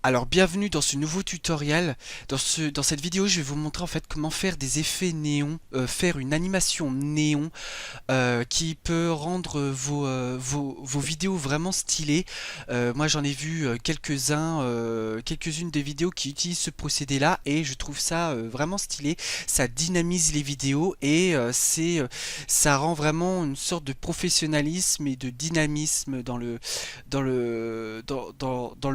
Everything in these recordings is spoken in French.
Alors bienvenue dans ce nouveau tutoriel. Dans cette vidéo, je vais vous montrer en fait comment faire des effets néons, faire une animation néon qui peut rendre vos vidéos vraiment stylées. Moi j'en ai vu quelques-unes des vidéos qui utilisent ce procédé-là et je trouve ça vraiment stylé. Ça dynamise les vidéos et ça rend vraiment une sorte de professionnalisme et de dynamisme dans le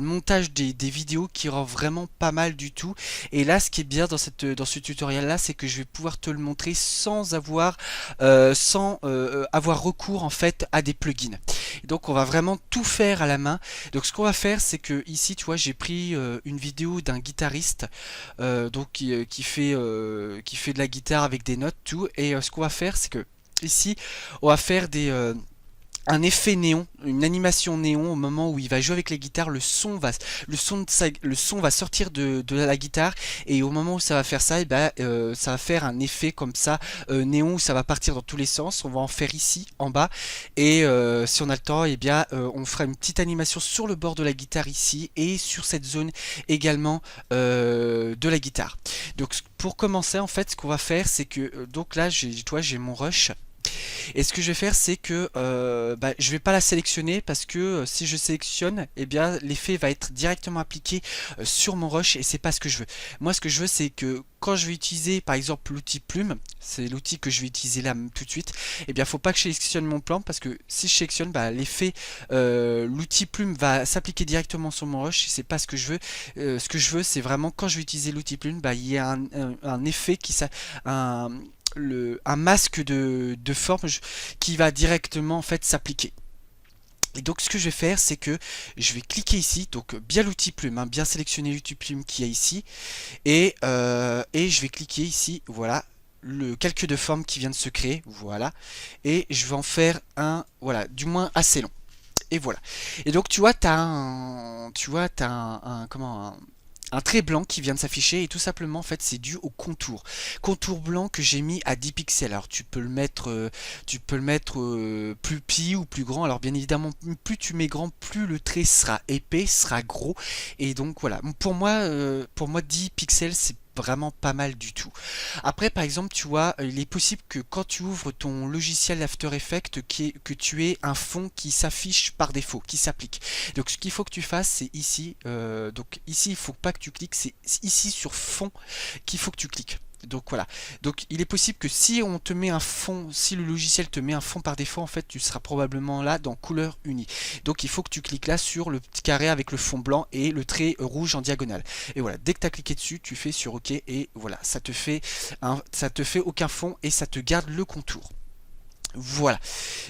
montage des vidéos qui rend vraiment pas mal du tout. Et là, ce qui est bien dans ce tutoriel là, c'est que je vais pouvoir te le montrer sans avoir recours en fait à des plugins. Et donc on va vraiment tout faire à la main. Donc ce qu'on va faire, c'est que ici tu vois, j'ai pris une vidéo d'un guitariste qui fait de la guitare avec des notes tout. Et ce qu'on va faire, c'est que ici on va faire un effet néon, une animation néon au moment où il va jouer avec les guitares, le son va sortir de la guitare et au moment où ça va faire ça, ça va faire un effet comme ça néon où ça va partir dans tous les sens. On va en faire ici en bas et si on a le temps, on fera une petite animation sur le bord de la guitare ici et sur cette zone également de la guitare. Donc pour commencer en fait, ce qu'on va faire, c'est que donc là j'ai mon rush. Et ce que je vais faire, c'est que je vais pas la sélectionner parce que si je sélectionne, eh bien l'effet va être directement appliqué sur mon rush et c'est pas ce que je veux. Moi, ce que je veux, c'est que quand je vais utiliser par exemple l'outil plume, c'est l'outil que je vais utiliser là tout de suite, eh bien faut pas que je sélectionne mon plan parce que si je sélectionne, l'effet, l'outil plume va s'appliquer directement sur mon rush et c'est pas ce que je veux. Ce que je veux, c'est vraiment quand je vais utiliser l'outil plume, il y a un effet un masque de forme qui va directement en fait s'appliquer. Et donc ce que je vais faire, c'est que je vais cliquer ici, donc bien l'outil plume, hein, bien sélectionner l'outil plume qui est ici, et je vais cliquer ici, voilà, le calque de forme qui vient de se créer, voilà, et je vais en faire un, voilà, du moins assez long. Et voilà. Et donc tu vois, un trait blanc qui vient de s'afficher et tout simplement en fait c'est dû au contour blanc que j'ai mis à 10 pixels. Alors tu peux le mettre plus petit ou plus grand. Alors bien évidemment plus tu mets grand, plus le trait sera épais, sera gros, et donc voilà, pour moi 10 pixels c'est vraiment pas mal du tout. Après par exemple tu vois, il est possible que quand tu ouvres ton logiciel After Effects que tu aies un fond qui s'affiche par défaut, qui s'applique. Donc ce qu'il faut que tu fasses, c'est ici, donc ici il faut pas que tu cliques, c'est ici sur fond qu'il faut que tu cliques. Donc voilà, donc il est possible que si on te met un fond, si le logiciel te met un fond par défaut, en fait tu seras probablement là dans couleur unie. Donc il faut que tu cliques là sur le petit carré avec le fond blanc et le trait rouge en diagonale. Et voilà, dès que tu as cliqué dessus, tu fais sur OK et voilà, ça te fait aucun fond et ça te garde le contour. Voilà,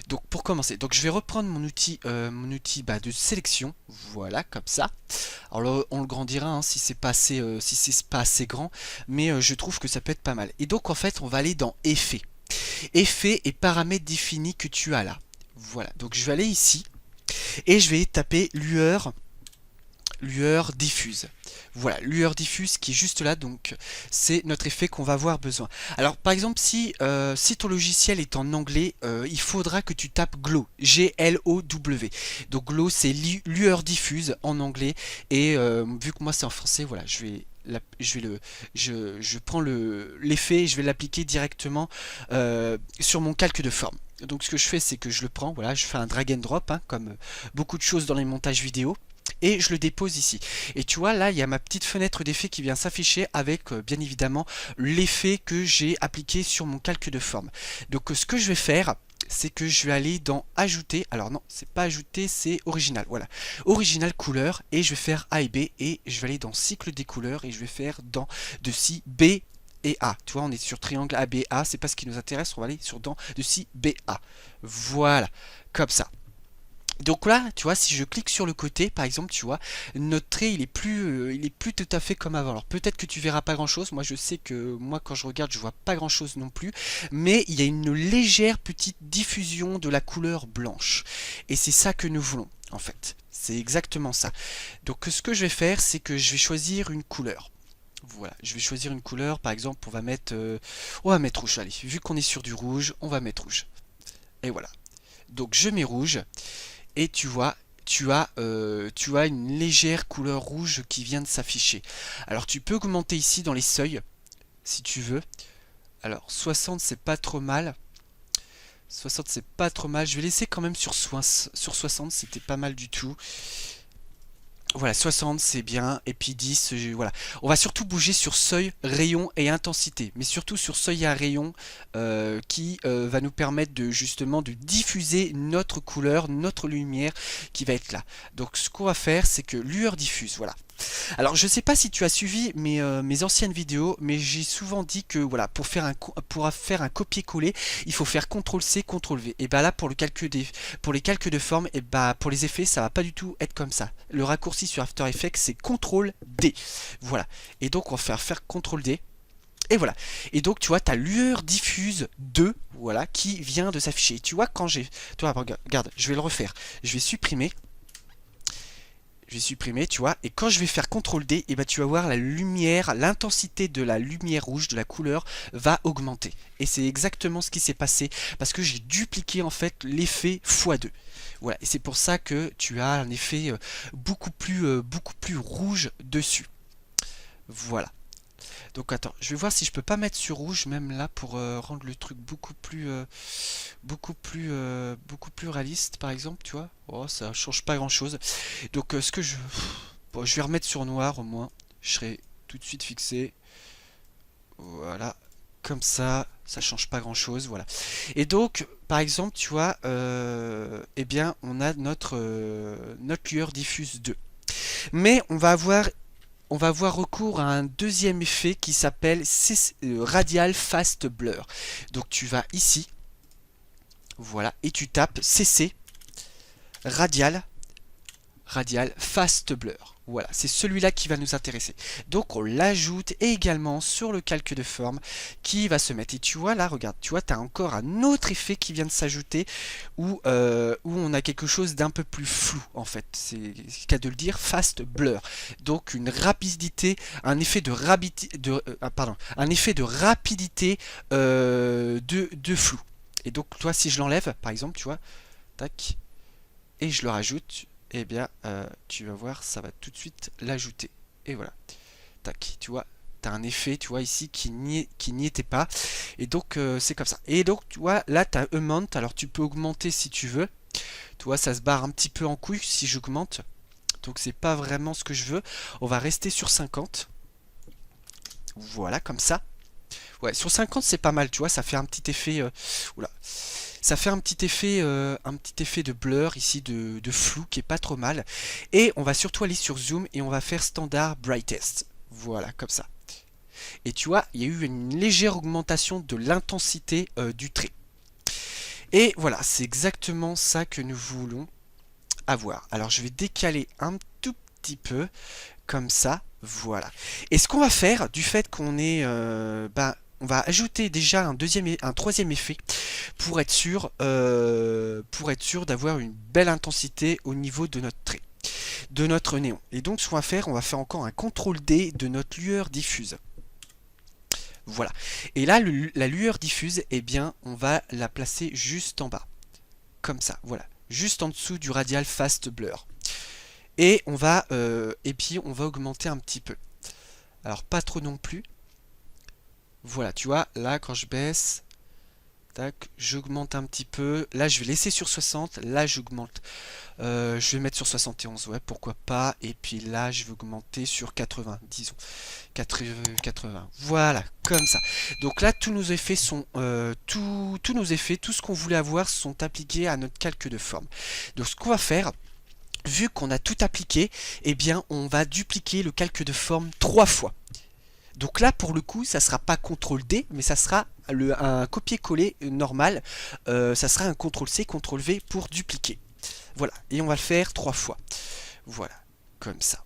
donc pour commencer, donc je vais reprendre mon outil de sélection, voilà, comme ça. Alors là, on le grandira hein, si c'est pas assez grand, mais je trouve que ça peut être pas mal. Et donc en fait, on va aller dans Effets. Effets et paramètres définis que tu as là. Voilà, donc je vais aller ici et je vais taper lueur diffuse. Voilà, lueur diffuse qui est juste là, donc c'est notre effet qu'on va avoir besoin. Alors par exemple, si ton logiciel est en anglais, il faudra que tu tapes glow, G-L-O-W. Donc glow c'est lueur diffuse en anglais, et vu que moi c'est en français, voilà, je prends l'effet et je vais l'appliquer directement sur mon calque de forme. Donc ce que je fais, c'est que je le prends, voilà, je fais un drag and drop, hein, comme beaucoup de choses dans les montages vidéo, et je le dépose ici. Et tu vois là il y a ma petite fenêtre d'effet qui vient s'afficher avec bien évidemment l'effet que j'ai appliqué sur mon calque de forme. Donc ce que je vais faire, c'est que je vais aller dans ajouter, alors non c'est pas ajouter, c'est original, voilà, original couleur, et je vais faire A et B et je vais aller dans cycle des couleurs et je vais faire de si B et A. Tu vois, on est sur triangle ABA, c'est pas ce qui nous intéresse, on va aller sur de si BA. Voilà, comme ça. Donc là, tu vois, si je clique sur le côté, par exemple, tu vois, notre trait, il est plus tout à fait comme avant. Alors peut-être que tu verras pas grand-chose. Moi, je sais que moi, quand je regarde, je vois pas grand-chose non plus. Mais il y a une légère petite diffusion de la couleur blanche. Et c'est ça que nous voulons, en fait. C'est exactement ça. Donc ce que je vais faire, c'est que je vais choisir une couleur. Voilà, je vais choisir une couleur. Par exemple, on va mettre rouge. Allez, vu qu'on est sur du rouge, on va mettre rouge. Et voilà. Donc je mets rouge. Et tu vois, tu as une légère couleur rouge qui vient de s'afficher. Alors tu peux augmenter ici dans les seuils, si tu veux. Alors 60 c'est pas trop mal. 60 c'est pas trop mal. Je vais laisser quand même sur 60, c'était pas mal du tout. Voilà, 60 c'est bien, et puis 10, voilà. On va surtout bouger sur seuil, rayon et intensité, mais surtout sur seuil à rayon qui va nous permettre de justement de diffuser notre couleur, notre lumière qui va être là. Donc ce qu'on va faire, c'est que lueur diffuse, voilà. Alors je sais pas si tu as suivi mes anciennes vidéos, mais j'ai souvent dit que voilà, pour faire un copier-coller, il faut faire CTRL-C, CTRL-V. Et bah là pour pour les calques de forme, et bah pour les effets, ça va pas du tout être comme ça. Le raccourci sur After Effects, c'est CTRL-D. Voilà. Et donc on va faire CTRL-D. Et voilà. Et donc tu vois ta lueur diffuse 2, voilà, qui vient de s'afficher. Tu vois quand j'ai... Toi, regarde, je vais le refaire. Je vais supprimer. Tu vois, et quand je vais faire CTRL D, et ben tu vas voir la lumière, l'intensité de la lumière rouge, de la couleur, va augmenter. Et c'est exactement ce qui s'est passé, parce que j'ai dupliqué en fait l'effet x2. Voilà, et c'est pour ça que tu as un effet beaucoup plus rouge dessus. Voilà. Donc attends, je vais voir si je peux pas mettre sur rouge même là pour rendre le truc beaucoup plus réaliste par exemple, tu vois. Oh, ça change pas grand chose. Donc ce que bon, je vais remettre sur noir au moins, je serai tout de suite fixé. Voilà, comme ça change pas grand chose, voilà. Et donc par exemple, tu vois, eh bien on a notre lueur diffuse 2. Mais on va avoir recours à un deuxième effet qui s'appelle Radial Fast Blur. Donc tu vas ici, voilà, et tu tapes CC Radial Fast Blur. Voilà, c'est celui-là qui va nous intéresser. Donc on l'ajoute également sur le calque de forme qui va se mettre. Et tu vois là, regarde, tu vois, tu as encore un autre effet qui vient de s'ajouter où on a quelque chose d'un peu plus flou en fait. C'est le cas de le dire, Fast Blur. Donc une rapidité, un effet de rapidité, de flou. Et donc toi, si je l'enlève, par exemple, tu vois, tac, et je le rajoute, eh bien tu vas voir, ça va tout de suite l'ajouter. Et voilà, tac, tu vois, tu as un effet, tu vois, ici qui n'y était pas. Et donc c'est comme ça. Et donc tu vois, là tu as Amount, alors tu peux augmenter si tu veux. Tu vois, ça se barre un petit peu en couille si j'augmente. Donc c'est pas vraiment ce que je veux. On va rester sur 50. Voilà, comme ça. Ouais, sur 50 c'est pas mal, tu vois, ça fait un petit effet... oula. Ça fait un petit effet de blur ici, de flou qui est pas trop mal. Et on va surtout aller sur Zoom et on va faire Standard Brightest. Voilà, comme ça. Et tu vois, il y a eu une légère augmentation de l'intensité du trait. Et voilà, c'est exactement ça que nous voulons avoir. Alors je vais décaler un tout petit peu, comme ça, voilà. Et ce qu'on va faire, du fait qu'on est... on va ajouter déjà un troisième effet pour être sûr d'avoir une belle intensité au niveau de notre trait, de notre néon. Et donc ce qu'on va faire, on va faire encore un CTRL D de notre lueur diffuse. Voilà. Et là, la lueur diffuse, eh bien, on va la placer juste en bas. Comme ça, voilà. Juste en dessous du Radial Fast Blur. Et puis on va augmenter un petit peu. Alors pas trop non plus. Voilà, tu vois, là quand je baisse, tac, j'augmente un petit peu. Là je vais laisser sur 60, là j'augmente. Je vais mettre sur 71, ouais, pourquoi pas. Et puis là je vais augmenter sur 80, disons. 80. Voilà, comme ça. Donc là tous nos effets sont tous nos effets, tout ce qu'on voulait avoir sont appliqués à notre calque de forme. Donc ce qu'on va faire, vu qu'on a tout appliqué, eh bien on va dupliquer le calque de forme 3 fois. Donc là pour le coup ça sera pas CTRL D, mais ça sera un copier-coller normal. Ça sera un CTRL C, CTRL V pour dupliquer. Voilà, et on va le faire 3 fois. Voilà, comme ça.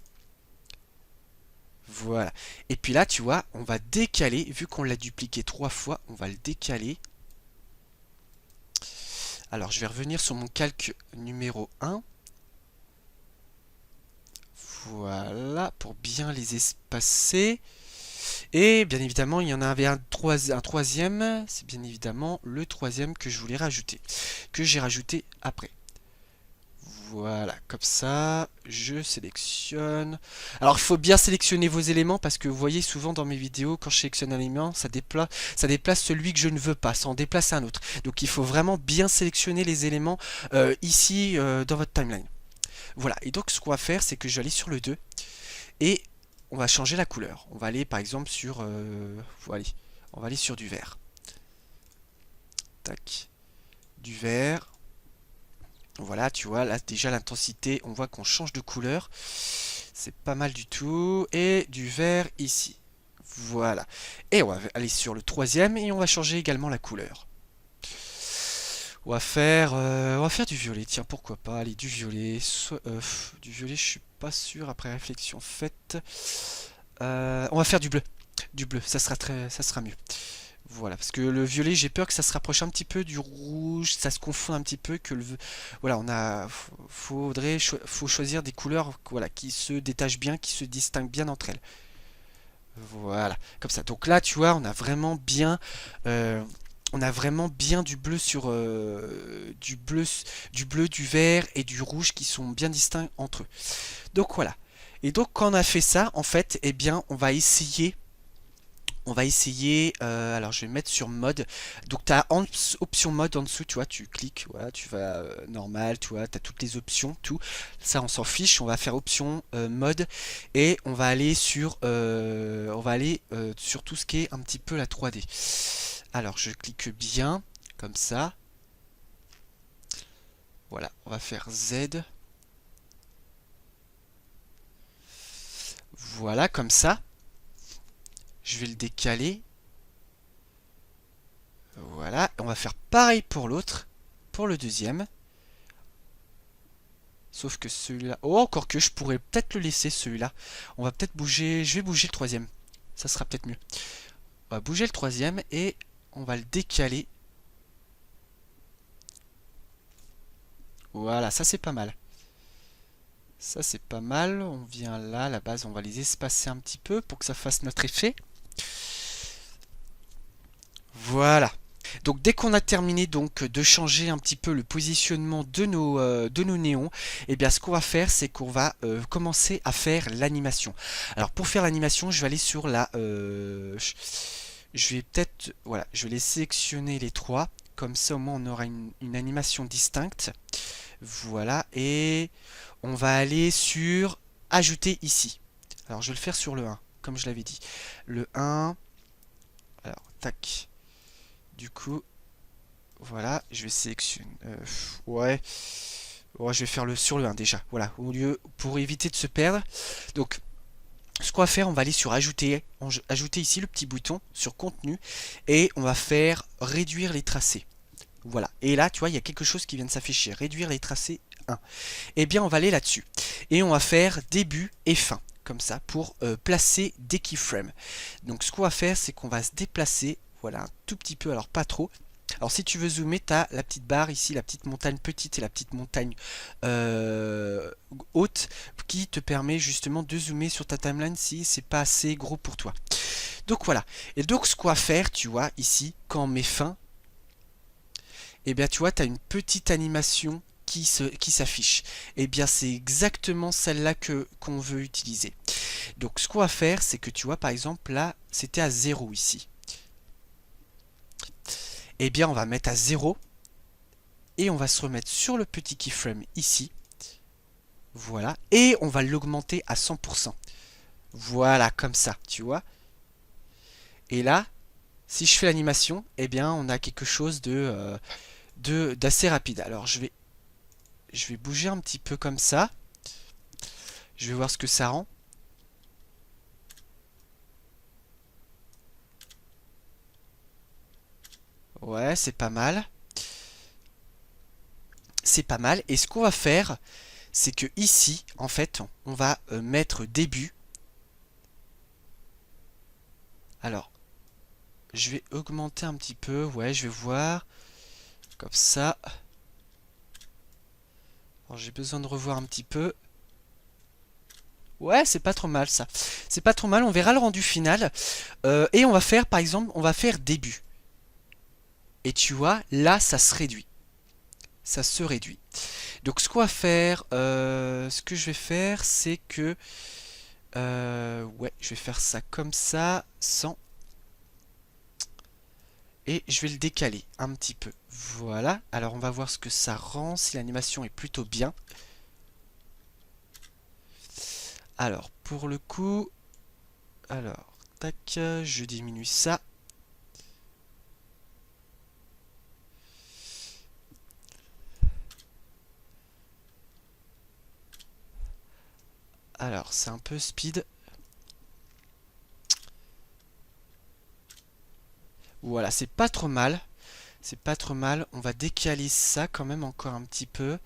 Voilà. Et puis là tu vois, on va décaler, vu qu'on l'a dupliqué 3 fois, on va le décaler. Alors je vais revenir sur mon calque numéro 1. Voilà, pour bien les espacer. Et bien évidemment, il y en avait un troisième. C'est bien évidemment le troisième que je voulais rajouter. Que j'ai rajouté après. Voilà, comme ça, je sélectionne. Alors, il faut bien sélectionner vos éléments parce que vous voyez souvent dans mes vidéos, quand je sélectionne un élément, ça déplace celui que je ne veux pas, ça en déplace un autre. Donc, il faut vraiment bien sélectionner les éléments ici dans votre timeline. Voilà, et donc ce qu'on va faire, c'est que je vais aller sur le 2 et on va changer la couleur. On va aller par exemple sur... voilà, on va aller sur du vert. Tac, du vert. Voilà, tu vois, là déjà l'intensité, on voit qu'on change de couleur. C'est pas mal du tout. Et du vert ici. Voilà. Et on va aller sur le troisième et on va changer également la couleur. On va faire du violet. Tiens, pourquoi pas. Allez, du violet. Du violet, je suis pas sûr après réflexion faite. On va faire du bleu. Du bleu, ça sera mieux. Voilà, parce que le violet, j'ai peur que ça se rapproche un petit peu du rouge, ça se confonde un petit peu que le... Voilà, faut choisir des couleurs, voilà, qui se détachent bien, qui se distinguent bien entre elles. Voilà, comme ça. Donc là, tu vois, on a vraiment bien du bleu sur du bleu, du vert et du rouge qui sont bien distincts entre eux. Donc voilà. Et donc quand on a fait ça, en fait, eh bien, alors je vais mettre sur mode. Donc tu as option mode en dessous, tu vois, tu cliques, voilà, tu vas normal, tu vois, tu as toutes les options, tout. Ça on s'en fiche, on va faire option mode et on va aller sur tout ce qui est un petit peu la 3D. Alors je clique bien, comme ça. Voilà, on va faire Z. Voilà, comme ça. Je vais le décaler. Voilà, on va faire pareil pour l'autre, pour le deuxième. Sauf que celui-là... Oh, encore que je pourrais peut-être le laisser, celui-là. On va peut-être bouger... Je vais bouger le troisième. Ça sera peut-être mieux. On va bouger le troisième et on va le décaler. Voilà, ça c'est pas mal. Ça c'est pas mal. On vient là, à la base, on va les espacer un petit peu pour que ça fasse notre effet. Voilà. Donc dès qu'on a terminé donc de changer un petit peu le positionnement de nos néons, et bien ce qu'on va faire, c'est qu'on va commencer à faire l'animation. Alors pour faire l'animation, je vais aller sur la... je vais peut-être... Voilà, je vais les sélectionner les trois. Comme ça au moins on aura une animation distincte. Voilà, et on va aller sur ajouter ici. Alors je vais le faire sur le 1, comme je l'avais dit. Le 1, alors tac. Du coup, voilà, je vais sélectionner. Ouais. Ouais, je vais faire le sur le 1 déjà. Voilà, au lieu pour éviter de se perdre. Donc, ce qu'on va faire, on va aller sur ajouter, ajouter ici le petit bouton sur contenu et on va faire réduire les tracés. Voilà. Et là, tu vois, il y a quelque chose qui vient de s'afficher. Réduire les tracés 1. Eh bien, on va aller là-dessus et on va faire début et fin. Comme ça, pour placer des keyframes. Donc, ce qu'on va faire, c'est qu'on va se déplacer. Voilà, un tout petit peu, alors pas trop. Alors si tu veux zoomer, tu as la petite barre ici, la petite montagne petite et la petite montagne haute qui te permet justement de zoomer sur ta timeline si c'est pas assez gros pour toi. Donc voilà. Et donc ce qu'on va faire, tu vois, ici, quand on met fin, et bien tu vois, tu as une petite animation qui s'affiche. Et bien c'est exactement celle-là qu'on veut utiliser. Donc ce qu'on va faire, c'est que tu vois, par exemple, là, c'était à 0 ici. Eh bien on va mettre à 0 et on va se remettre sur le petit keyframe ici. Voilà, et on va l'augmenter à 100%. Voilà, comme ça, tu vois. Et là, si je fais l'animation, eh bien on a quelque chose d'assez rapide. Alors je vais bouger un petit peu comme ça. Je vais voir ce que ça rend. Ouais, c'est pas mal. C'est pas mal. Et ce qu'on va faire, c'est que ici, en fait, on va mettre début. Alors, je vais augmenter un petit peu. Ouais, je vais voir. Comme ça. Alors, j'ai besoin de revoir un petit peu. Ouais, c'est pas trop mal ça. C'est pas trop mal. On verra le rendu final. Et on va faire, par exemple, on va faire début. Et tu vois, là, ça se réduit. ça se réduit. Donc ce qu'on va faire, ce que je vais faire, c'est que ouais, je vais faire ça comme ça, sans, et je vais le décaler un petit peu. Voilà. Alors on va voir ce que ça rend, si l'animation est plutôt bien. Alors pour le coup, alors tac, je diminue ça. Alors c'est un peu speed. Voilà, c'est pas trop mal. C'est pas trop mal. On va décaler ça quand même encore un petit peu.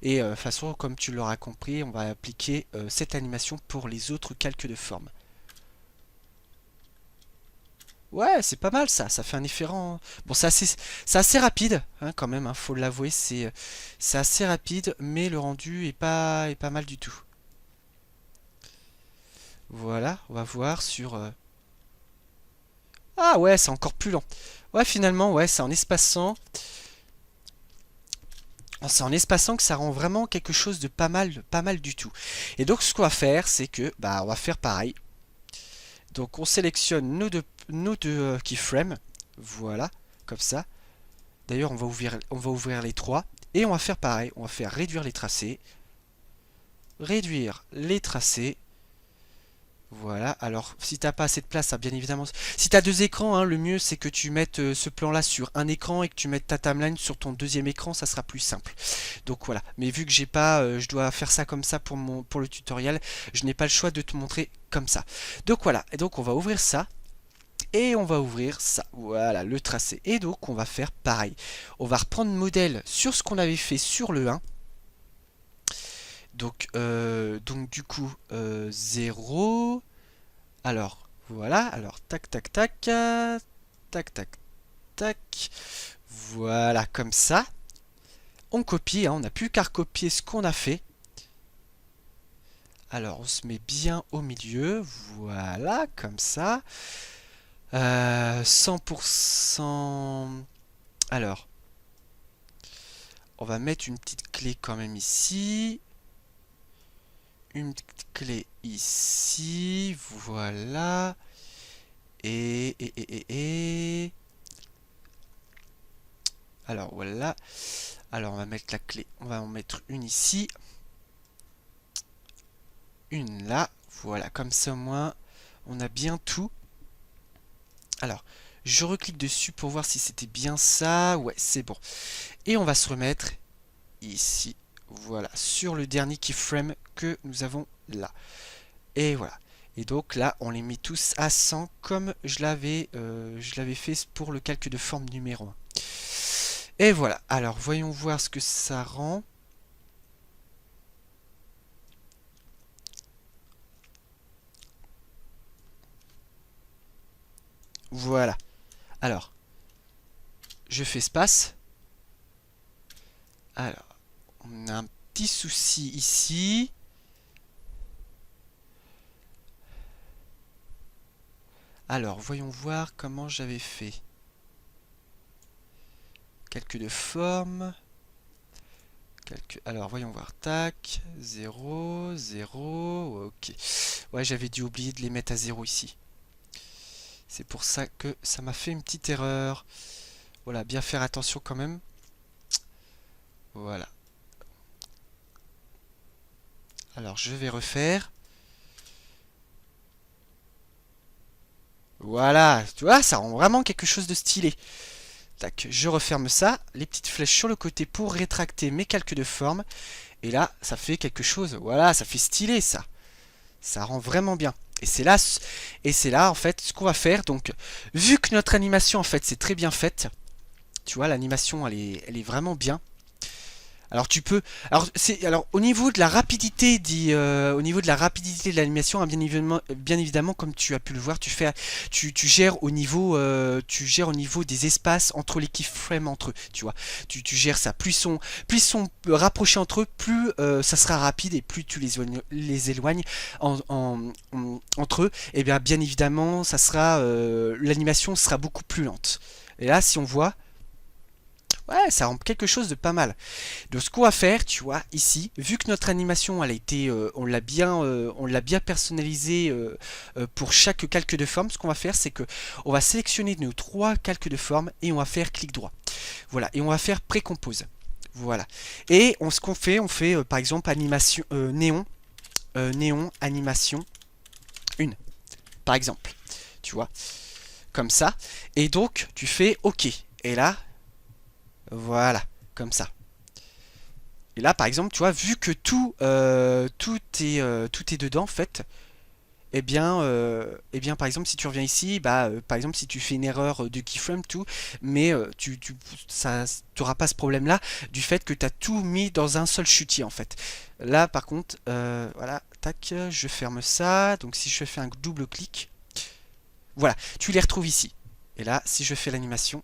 Et de toute façon, comme tu l'auras compris, on va appliquer cette animation pour les autres calques de forme. Ouais, c'est pas mal ça. Ça fait un effet rend. Bon, c'est assez rapide, hein, quand même, hein, faut l'avouer. C'est assez rapide, mais le rendu est pas mal du tout. Voilà, on va voir sur... Ah ouais, c'est encore plus lent. Ouais, finalement, ouais, c'est en espaçant. C'est en espaçant que ça rend vraiment quelque chose de pas mal du tout. Et donc ce qu'on va faire, c'est que bah on va faire pareil. Donc on sélectionne nos deux keyframes, voilà, comme ça. D'ailleurs on va ouvrir les trois et on va faire pareil. On va faire réduire les tracés. Voilà, alors si t'as pas assez de place, ça bien évidemment. Si t'as deux écrans, hein, le mieux c'est que tu mettes ce plan-là sur un écran et que tu mettes ta timeline sur ton deuxième écran, ça sera plus simple. Donc voilà, mais vu que j'ai pas, je dois faire ça comme ça pour le tutoriel, je n'ai pas le choix de te montrer comme ça. Donc voilà, et donc on va ouvrir ça. Et on va ouvrir ça, voilà le tracé. Et donc on va faire pareil. On va reprendre modèle sur ce qu'on avait fait sur le 1. Donc du coup 0. Alors voilà, alors tac tac tac, tac tac tac. Voilà comme ça. On copie, hein, on n'a plus qu'à recopier ce qu'on a fait. Alors on se met bien au milieu, voilà comme ça. 100%. Alors, on va mettre une petite clé quand même ici. Une petite clé ici. Voilà. Et. Alors, voilà. Alors, on va mettre la clé. On va en mettre une ici. Une là. Voilà, comme ça au moins, on a bien tout. Alors, je reclique dessus pour voir si c'était bien ça. Ouais, c'est bon. Et on va se remettre ici. Voilà, sur le dernier keyframe que nous avons là. Et voilà. Et donc là, on les met tous à 100 comme je l'avais fait pour le calque de forme numéro 1. Et voilà. Alors, voyons voir ce que ça rend. Voilà. Alors, je fais espace. Alors, on a un petit souci ici. Alors, voyons voir comment j'avais fait. Calque de forme. Alors, voyons voir. Tac. 0, 0. Ok. Ouais, j'avais dû oublier de les mettre à 0 ici. C'est pour ça que ça m'a fait une petite erreur. Voilà, bien faire attention quand même. Voilà. Alors, je vais refaire. Voilà, tu vois, ça rend vraiment quelque chose de stylé. Tac, je referme ça. Les petites flèches sur le côté pour rétracter mes calques de forme. Et là, ça fait quelque chose. Voilà, ça fait stylé ça. Ça rend vraiment bien. Et c'est là en fait ce qu'on va faire. Donc, vu que notre animation en fait c'est très bien faite, tu vois, l'animation elle est vraiment bien. Alors tu peux, alors au niveau de la rapidité, au niveau de la rapidité de l'animation, hein, bien évidemment, comme tu as pu le voir, tu gères tu gères au niveau des espaces entre les keyframes entre eux, tu vois, tu gères ça. Plus ils sont rapprochés entre eux, plus ça sera rapide et plus tu les éloignes entre eux, et bien évidemment, l'animation sera beaucoup plus lente. Et là, si on voit Ouais, ça rend quelque chose de pas mal. Donc ce qu'on va faire, tu vois, ici, vu que notre animation, elle a été, on l'a bien personnalisé pour chaque calque de forme, ce qu'on va faire, c'est que on va sélectionner nos trois calques de forme et on va faire clic droit. Voilà, et on va faire précompose. Voilà. Et ce qu'on fait, on fait par exemple animation néon animation 1, par exemple. Tu vois, comme ça. Et donc tu fais OK. Et là, voilà, comme ça. Et là, par exemple, tu vois, vu que tout est dedans, en fait, eh bien, par exemple, si tu reviens ici, bah, par exemple, si tu fais une erreur de keyframe, tout, mais tu n'auras pas ce problème-là du fait que tu as tout mis dans un seul chutier, en fait. Là, par contre, voilà, tac, je ferme ça. Donc, si je fais un double clic, voilà, tu les retrouves ici. Et là, si je fais l'animation,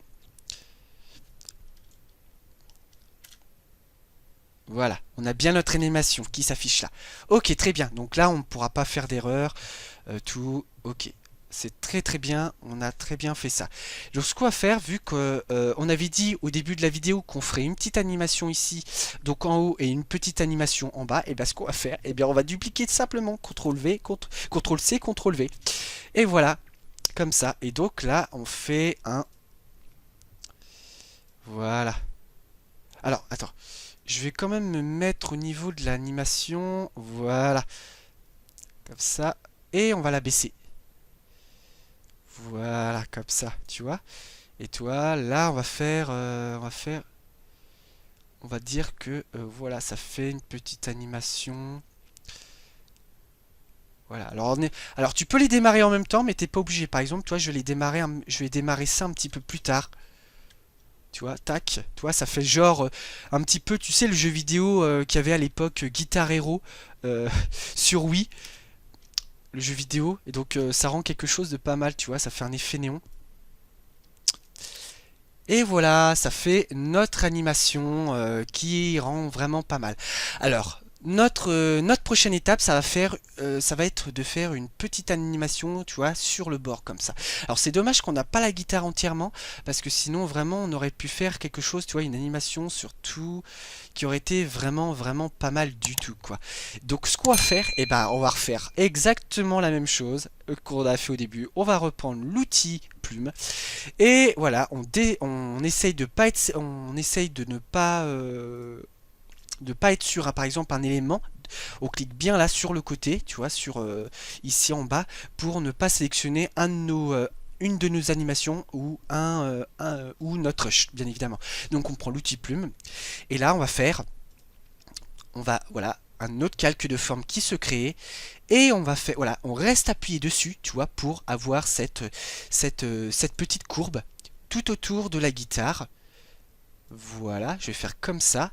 voilà, on a bien notre animation qui s'affiche là. Ok, très bien. Donc là, on ne pourra pas faire d'erreur. Tout, ok. C'est très très bien, on a très bien fait ça. Donc ce qu'on va faire, vu qu'on avait dit au début de la vidéo qu'on ferait une petite animation ici, donc en haut, et une petite animation en bas, et bien ce qu'on va faire, et bien on va dupliquer simplement CTRL V, CTRL C, CTRL V. Et voilà, comme ça. Et donc là, on fait un... Voilà. Alors, attends. Je vais quand même me mettre au niveau de l'animation. Voilà. Comme ça. Et on va la baisser. Voilà, comme ça, tu vois. Et toi, là, on va dire que, voilà, ça fait une petite animation. Voilà. Alors, tu peux les démarrer en même temps, mais t'es pas obligé. Par exemple, toi, je vais démarrer ça un petit peu plus tard. Tu vois, tac, tu vois, ça fait genre un petit peu, tu sais, le jeu vidéo qu'il y avait à l'époque, Guitar Hero, euh, sur Wii, le jeu vidéo, et donc ça rend quelque chose de pas mal, tu vois, ça fait un effet néon. Et voilà, ça fait notre animation qui rend vraiment pas mal. Alors, notre prochaine étape, ça va être de faire une petite animation, tu vois, sur le bord comme ça. Alors c'est dommage qu'on n'a pas la guitare entièrement, parce que sinon vraiment on aurait pu faire quelque chose, tu vois, une animation sur tout, qui aurait été vraiment vraiment pas mal du tout, quoi. Donc ce qu'on va faire, eh ben on va refaire exactement la même chose qu'on a fait au début. On va reprendre l'outil plume. Et voilà, on essaye de pas être, on essaye de pas être sur, par exemple, un élément. On clique bien là sur le côté, tu vois, sur ici en bas, pour ne pas sélectionner une de nos animations ou ou notre rush, bien évidemment. Donc on prend l'outil plume et là voilà, un autre calque de forme qui se crée et on va faire, voilà, on reste appuyé dessus, tu vois, pour avoir cette petite courbe tout autour de la guitare. Voilà, je vais faire comme ça.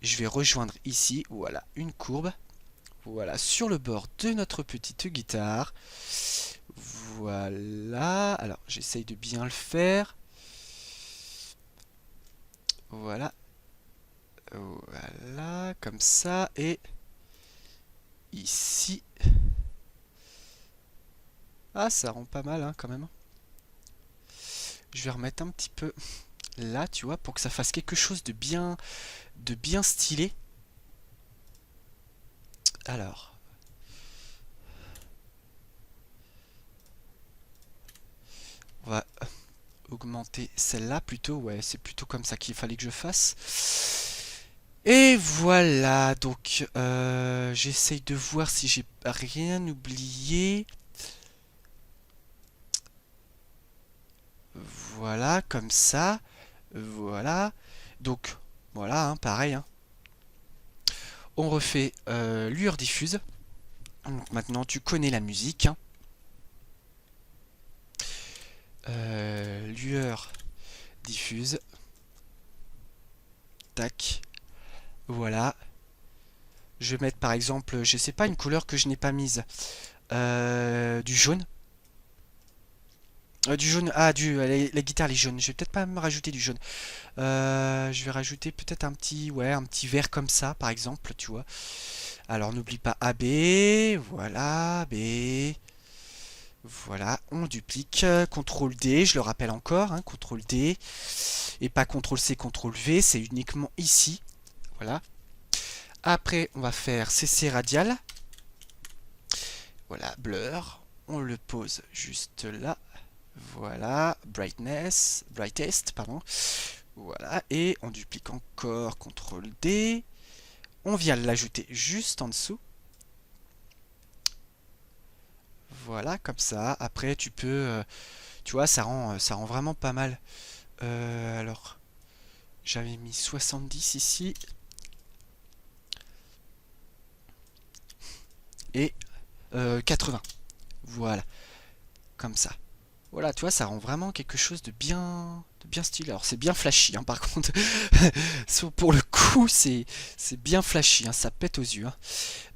Je vais rejoindre ici, voilà, une courbe. Voilà, sur le bord de notre petite guitare. Voilà, alors j'essaye de bien le faire. Voilà, voilà, comme ça, et ici. Ah, ça rend pas mal, hein, quand même. Je vais remettre un petit peu là, tu vois, pour que ça fasse quelque chose de bien stylé. Alors, on va augmenter celle-là plutôt. Ouais, c'est plutôt comme ça qu'il fallait que je fasse. Et voilà, donc j'essaye de voir si j'ai rien oublié. Voilà, comme ça. Voilà. Donc, voilà, hein, pareil, hein. On refait lueur diffuse. Donc maintenant, tu connais la musique, hein. Lueur diffuse. Tac. Voilà. Je vais mettre par exemple, je sais pas, une couleur que je n'ai pas mise. Du jaune. Du jaune. Ah, la guitare, elle est jaune. Je vais peut-être pas me rajouter du jaune. Je vais rajouter peut-être ouais, un petit vert comme ça, par exemple, tu vois. Alors, n'oublie pas AB. Voilà, B. Voilà, on duplique, CTRL D, je le rappelle encore, hein, CTRL D, et pas CTRL C, CTRL V, c'est uniquement ici. Voilà. Après, on va faire CC radial. Voilà, blur, on le pose juste là. Voilà, brightest, pardon. Voilà, et on duplique encore, CTRL D. On vient l'ajouter juste en dessous. Voilà, comme ça. Après, tu peux, tu vois, ça rend vraiment pas mal. Alors, j'avais mis 70 ici. Et 80. Voilà, comme ça. Voilà, tu vois, ça rend vraiment quelque chose de bien stylé. Alors, c'est bien flashy, hein, par contre. Pour le coup, c'est bien flashy, hein, ça pète aux yeux. Hein.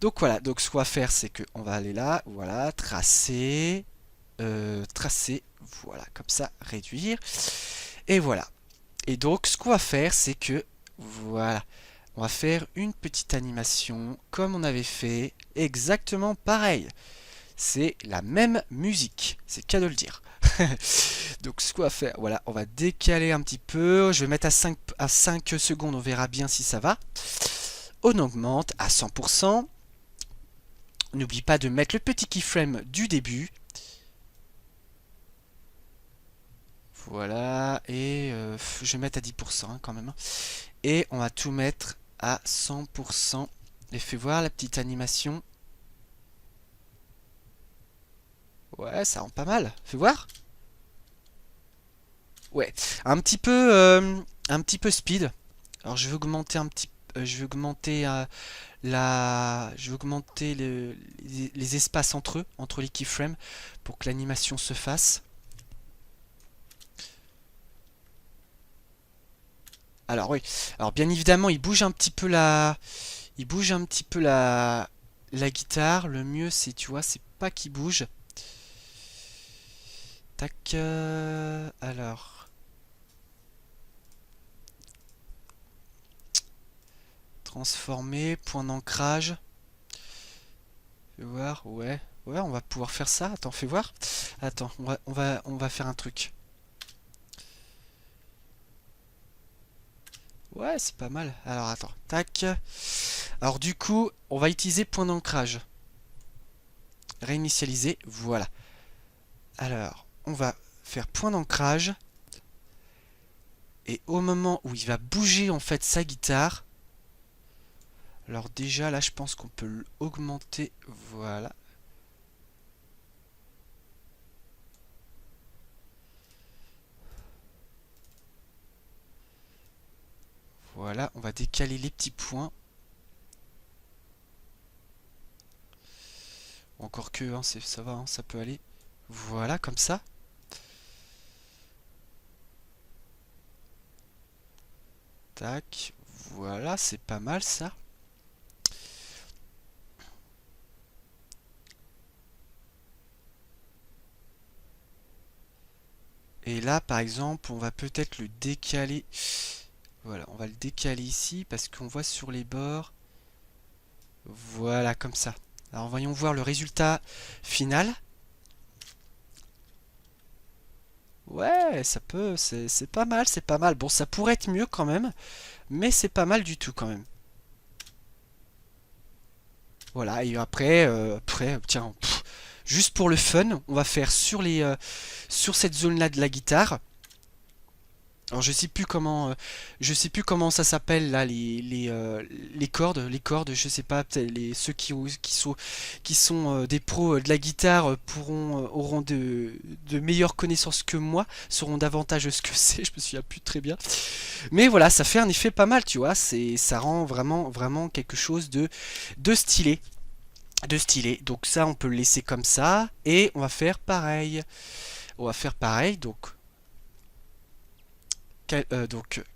Donc voilà, donc ce qu'on va faire, c'est qu'on va aller là, voilà, tracer, voilà, comme ça, réduire. Et voilà. Et donc, ce qu'on va faire, c'est que, voilà, on va faire une petite animation comme on avait fait, exactement pareil. C'est la même musique, c'est qu'à de le dire. Donc ce qu'on va faire, voilà, on va décaler un petit peu, je vais mettre à 5 secondes, on verra bien si ça va. On augmente à 100%. N'oublie pas de mettre le petit keyframe du début. Voilà, et je vais mettre à 10% hein, quand même. Et on va tout mettre à 100%. Et fais voir la petite animation. Ouais, ça rend pas mal. Fais voir. Ouais, un petit peu speed. Alors je vais augmenter un petit, je vais augmenter je vais augmenter les espaces entre eux, entre les keyframes, pour que l'animation se fasse. Alors oui, alors bien évidemment, il bouge un petit peu la guitare. Le mieux, c'est, tu vois, c'est pas qu'il bouge. Tac. Alors. Transformer, point d'ancrage. Fais voir, ouais. Ouais, on va pouvoir faire ça. Attends, fais voir. Attends, on va faire un truc. Ouais, c'est pas mal. Alors, attends. Tac. Alors, du coup, on va utiliser point d'ancrage. Réinitialiser. Voilà. Alors, on va faire point d'ancrage. Et au moment où il va bouger, en fait, sa guitare. Alors, déjà, là, je pense qu'on peut l'augmenter. Voilà. Voilà, on va décaler les petits points. Encore que, hein, ça va, hein, ça peut aller. Voilà, comme ça. Tac. Voilà, c'est pas mal ça. Et là, par exemple, on va peut-être le décaler. Voilà, on va le décaler ici parce qu'on voit sur les bords. Voilà, comme ça. Alors, voyons voir le résultat final. Ouais, ça peut, c'est pas mal, c'est pas mal. Bon, ça pourrait être mieux quand même, mais c'est pas mal du tout quand même. Voilà, et après, tiens, juste pour le fun, on va faire sur cette zone-là de la guitare. Alors je sais plus comment ça s'appelle là les cordes, je sais pas, peut-être ceux qui sont des pros de la guitare auront de meilleures connaissances que moi, sauront davantage ce que c'est, je me souviens plus très bien. Mais voilà, ça fait un effet pas mal, tu vois, ça rend vraiment quelque chose de stylé, de stylé. Donc ça on peut le laisser comme ça et on va faire pareil. On va faire pareil donc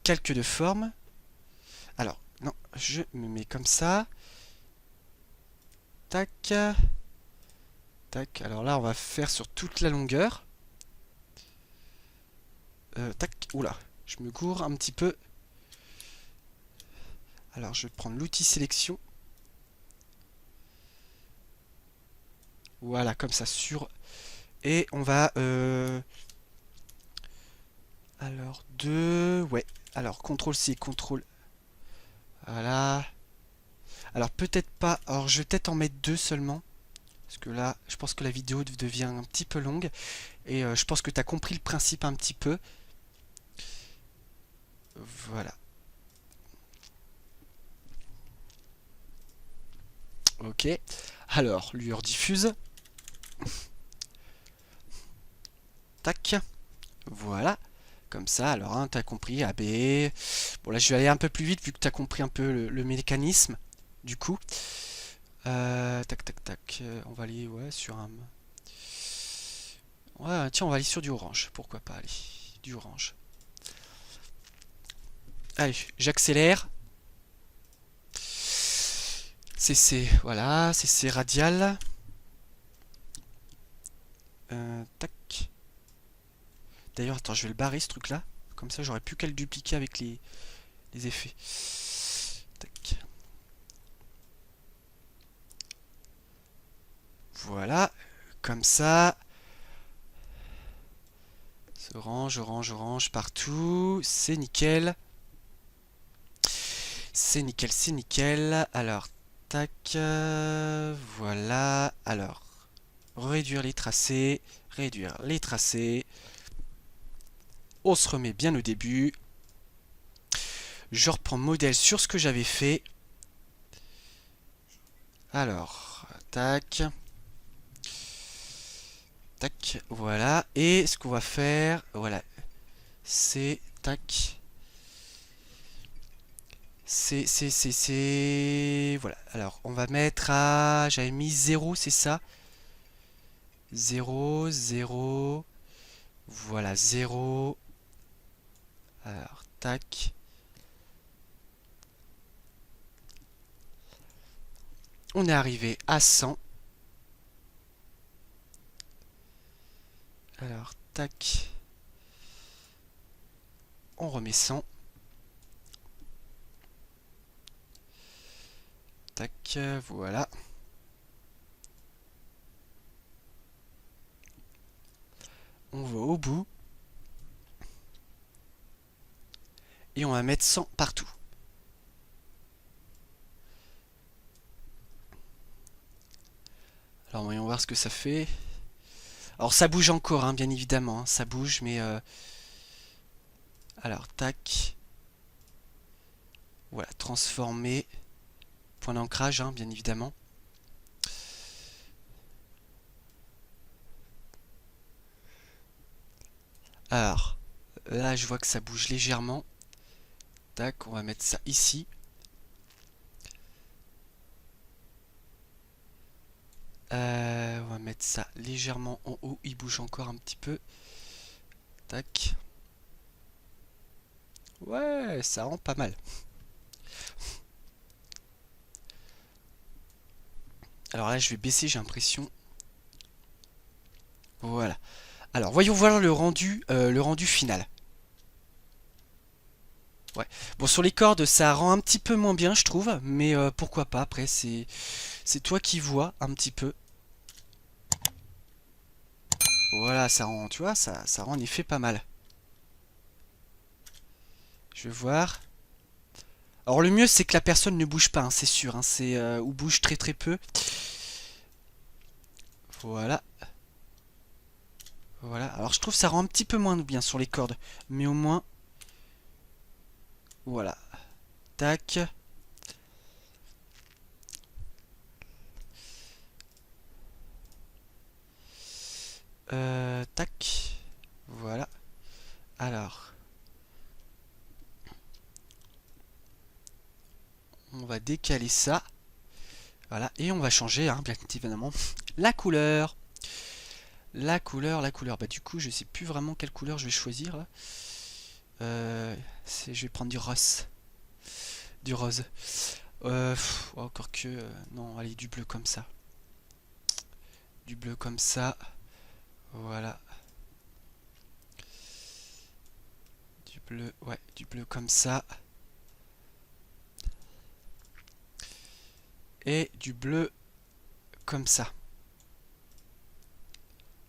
calque de forme. Alors, non, je me mets comme ça. Tac. Tac. Alors là, on va faire sur toute la longueur. Tac. Oula, je me gourre un petit peu. Alors, je vais prendre l'outil sélection. Voilà, comme ça, sur... Et on va... alors, 2... Ouais. Alors, CTRL-C, CTRL... Voilà. Alors, peut-être pas... Alors, je vais peut-être en mettre 2 seulement. Parce que là, je pense que la vidéo devient un petit peu longue. Et je pense que tu as compris le principe un petit peu. Voilà. Ok. Alors, lueur diffuse. Tac. Voilà. Comme ça, alors, hein, tu as compris. AB. Bon, là, je vais aller un peu plus vite vu que tu as compris un peu le mécanisme. Du coup. Tac, tac, tac. On va aller ouais, sur un... Ouais, tiens, on va aller sur du orange. Pourquoi pas, allez. Du orange. Allez, j'accélère. CC, voilà. CC radial. Tac. D'ailleurs, attends, je vais le barrer ce truc-là. Comme ça, j'aurais plus qu'à le dupliquer avec les effets. Tac. Voilà. Comme ça. Orange, orange, orange partout. C'est nickel. C'est nickel, c'est nickel. Alors, tac. Voilà. Alors, réduire les tracés. Réduire les tracés. On se remet bien au début. Je reprends modèle sur ce que j'avais fait. Alors, tac. Tac, voilà. Et ce qu'on va faire, voilà, c'est tac. C'est... Voilà. Alors, on va mettre à... J'avais mis 0, c'est ça? 0, 0. Voilà, 0. Alors, tac. On est arrivé à 100. Alors, tac. On remet 100. Tac, voilà. On va au bout. Et on va mettre 100 partout. Alors, voyons voir ce que ça fait. Alors, ça bouge encore, hein, bien évidemment. Hein, ça bouge, mais... Alors, tac. Voilà, transformer. Point d'ancrage, hein, bien évidemment. Alors, là, je vois que ça bouge légèrement. Tac, on va mettre ça ici. On va mettre ça légèrement en haut. Il bouge encore un petit peu. Tac. Ouais, ça rend pas mal. Alors là, je vais baisser, j'ai l'impression. Voilà. Alors, voyons voir le rendu final. Ouais. Bon, sur les cordes, ça rend un petit peu moins bien, je trouve. Mais pourquoi pas, après, c'est toi qui vois un petit peu. Voilà, ça rend, tu vois, ça rend en effet pas mal. Je vais voir. Alors le mieux c'est que la personne ne bouge pas, hein, c'est sûr, hein, c'est ou bouge très très peu. Voilà. Voilà. Alors je trouve que ça rend un petit peu moins bien sur les cordes, mais au moins voilà. Tac. Tac. Voilà. Alors on va décaler ça. Voilà, et on va changer, hein, bien évidemment, la couleur. La couleur, la couleur. Bah du coup, je sais plus vraiment quelle couleur je vais choisir là. Je vais prendre du rose. Du rose. Encore que... non, allez, du bleu comme ça. Du bleu comme ça. Voilà. Du bleu, ouais, du bleu comme ça. Et du bleu comme ça.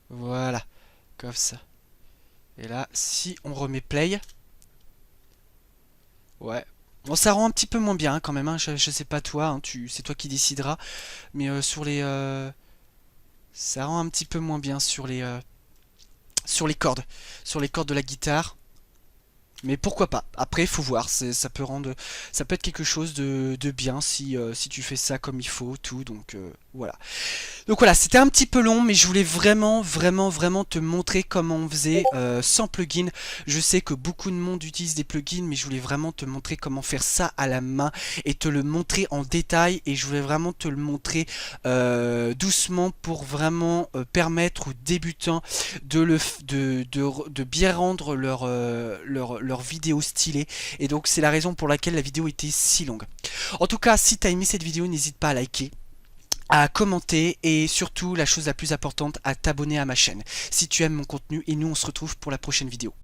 Voilà, comme ça. Et là, si on remet play, ouais. Bon, ça rend un petit peu moins bien hein, quand même, hein. Je sais pas toi, hein, c'est toi qui décideras. Mais ça rend un petit peu moins bien sur les cordes. Sur les cordes de la guitare. Mais pourquoi pas? Après, il faut voir. Ça peut être quelque chose de bien si tu fais ça comme il faut, tout. Donc voilà. Donc voilà, c'était un petit peu long, mais je voulais vraiment, vraiment, vraiment te montrer comment on faisait sans plugin. Je sais que beaucoup de monde utilise des plugins, mais je voulais vraiment te montrer comment faire ça à la main et te le montrer en détail. Et je voulais vraiment te le montrer doucement pour vraiment permettre aux débutants de bien rendre leur vidéo stylée. Et donc c'est la raison pour laquelle la vidéo était si longue. En tout cas, si tu as aimé cette vidéo, n'hésite pas à liker, à commenter et surtout la chose la plus importante, à t'abonner à ma chaîne si tu aimes mon contenu, et nous on se retrouve pour la prochaine vidéo.